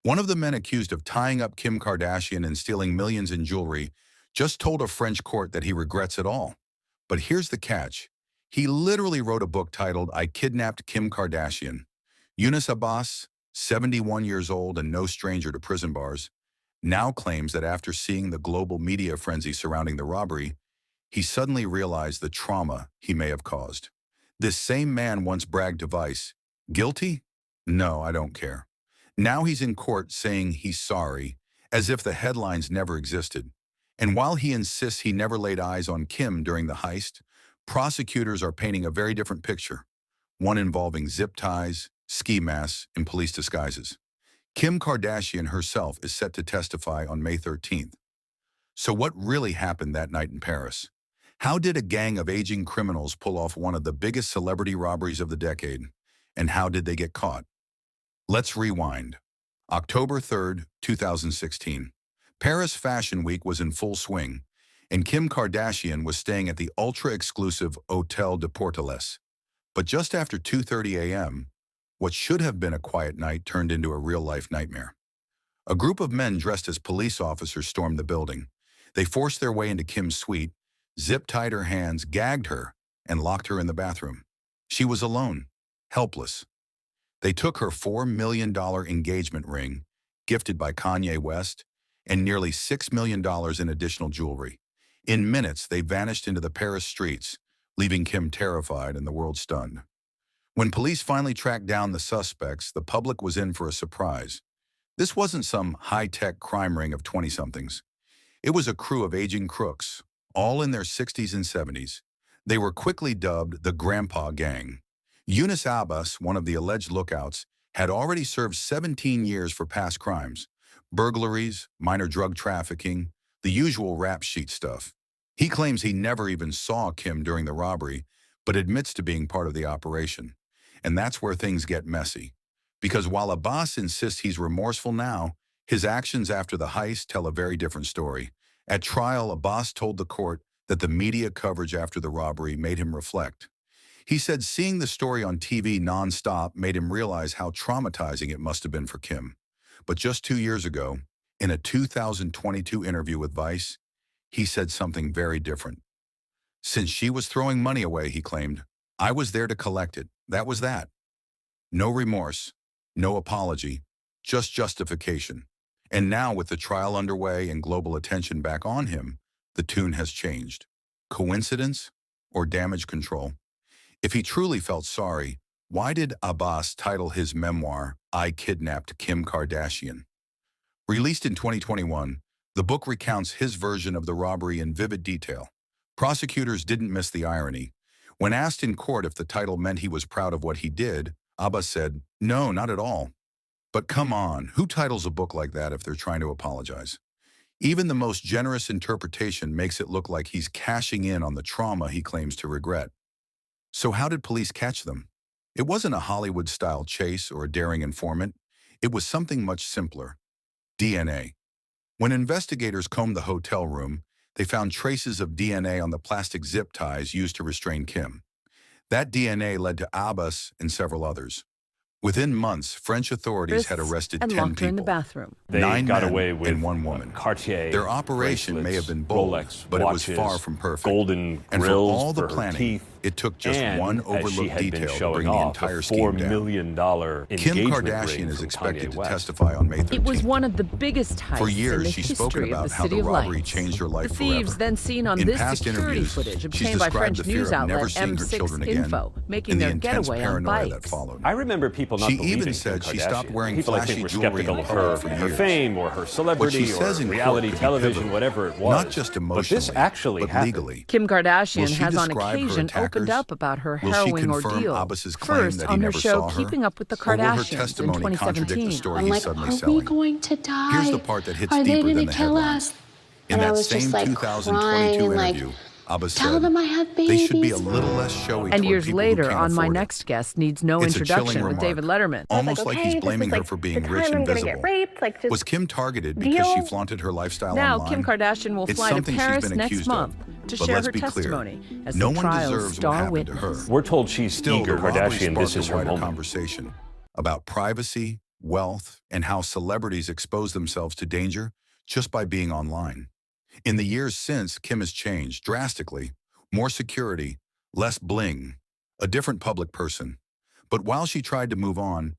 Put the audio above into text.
One of the men accused of tying up Kim Kardashian and stealing millions in jewelry just told a French court that he regrets it all. But here's the catch. He literally wrote a book titled I Kidnapped Kim Kardashian. Yunice Abbas, 71 years old and no stranger to prison bars, now claims that after seeing the global media frenzy surrounding the robbery, he suddenly realized the trauma he may have caused. This same man once bragged to Vice, "Guilty? No, I don't care." Now he's in court saying he's sorry, as if the headlines never existed. And while he insists he never laid eyes on Kim during the heist, prosecutors are painting a very different picture, one involving zip ties, ski masks, and police disguises. Kim Kardashian herself is set to testify on May 13th. So what really happened that night in Paris? How did a gang of aging criminals pull off one of the biggest celebrity robberies of the decade? And how did they get caught? Let's rewind. October 3rd, 2016. Paris Fashion Week was in full swing, and Kim Kardashian was staying at the ultra-exclusive Hôtel de Portales. But just after 2:30 a.m., what should have been a quiet night turned into a real-life nightmare. A group of men dressed as police officers stormed the building. They forced their way into Kim's suite, zip-tied her hands, gagged her, and locked her in the bathroom. She was alone, helpless. They took her $4 million engagement ring, gifted by Kanye West, and nearly $6 million in additional jewelry. In minutes, they vanished into the Paris streets, leaving Kim terrified and the world stunned. When police finally tracked down the suspects, the public was in for a surprise. This wasn't some high-tech crime ring of 20-somethings. It was a crew of aging crooks, all in their 60s and 70s. They were quickly dubbed the Grandpa Gang. Yunice Abbas, one of the alleged lookouts, had already served 17 years for past crimes, burglaries, minor drug trafficking, the usual rap sheet stuff. He claims he never even saw Kim during the robbery, but admits to being part of the operation. And that's where things get messy. Because while Abbas insists he's remorseful now, his actions after the heist tell a very different story. At trial, Abbas told the court that the media coverage after the robbery made him reflect. He said seeing the story on TV nonstop made him realize how traumatizing it must have been for Kim. But just 2 years ago, in a 2022 interview with Vice, he said something very different. Since she was throwing money away, he claimed, I was there to collect it. That was that. No remorse, no apology, just justification. And now with the trial underway and global attention back on him, the tune has changed. Coincidence or damage control? If he truly felt sorry, why did Abbas title his memoir, I Kidnapped Kim Kardashian? Released in 2021, the book recounts his version of the robbery in vivid detail. Prosecutors didn't miss the irony. When asked in court if the title meant he was proud of what he did, Abbas said, "No, not at all." But come on, who titles a book like that if they're trying to apologize? Even the most generous interpretation makes it look like he's cashing in on the trauma he claims to regret. So how did police catch them? It wasn't a Hollywood-style chase or a daring informant. It was something much simpler. DNA. When investigators combed the hotel room, they found traces of DNA on the plastic zip ties used to restrain Kim. That DNA led to Abbas and several others. Within months, French authorities had arrested 10 locked her in the people, bathroom. They 9 got men away with and 1 woman. Cartier Their operation may have been bold, Rolex but watches, it was far from perfect. golden And for grills all the for her planning, teeth, it took just and, one as she overlooked had been detail to showing bring the off, entire a scheme $4 down. million Kim engagement Kardashian ring is from expected Kanye to West. testify on May 13th. It was one of the biggest heists For in years, the she's spoken history of about the how City the of robbery Lights. changed her life The thieves forever. then seen on In this past security interviews, footage she's obtained by described French the fear news of never outlet seeing her children M6 again Info, making and the their intense getaway on paranoia that bikes. followed. I remember people not She believing even said Kim she stopped Kardashian. wearing People, I flashy think, were jewelry skeptical in of public for her years. fame or her What celebrity she says or in court reality could be television, pivotal, whatever it was. not just But emotionally, this actually but happened. legally. Kim Will Kardashian she has on describe her occasion attackers? opened up about her Will she harrowing confirm ordeal. Abbas's claim First, that he on her never show saw her? Keeping Up with the Or will her Kardashians in testimony contradict the 2017. story I'm he's like, suddenly are we selling? going to die? Here's the part that hits Are they deeper going than to the kill headlines. us? In And I that was same just like 2022 crying, like, interview, Abbas tell said, them I have they should be a babies. little less showy And toward years people who later, can't on My afford it. Next Guest Needs No It's a chilling Introduction with remark, David Letterman. almost like he's okay, blaming this her is for like being the rich time and I'm gonna visible. get raped, like, just Was Kim targeted because she deal. flaunted her lifestyle Now, online? Kim Kardashian will It's fly to something she's Paris been next accused month of. to But share let's her be clear, testimony as no the one trial's deserves what star happened to her. witness. We're told she's Still, eager the robbery Kardashian. This sparked is a her wider moment. conversation about privacy, wealth, and how celebrities expose themselves to danger just by being online. In the years since, Kim has changed drastically. More security, less bling, a different public person. But while she tried to move on,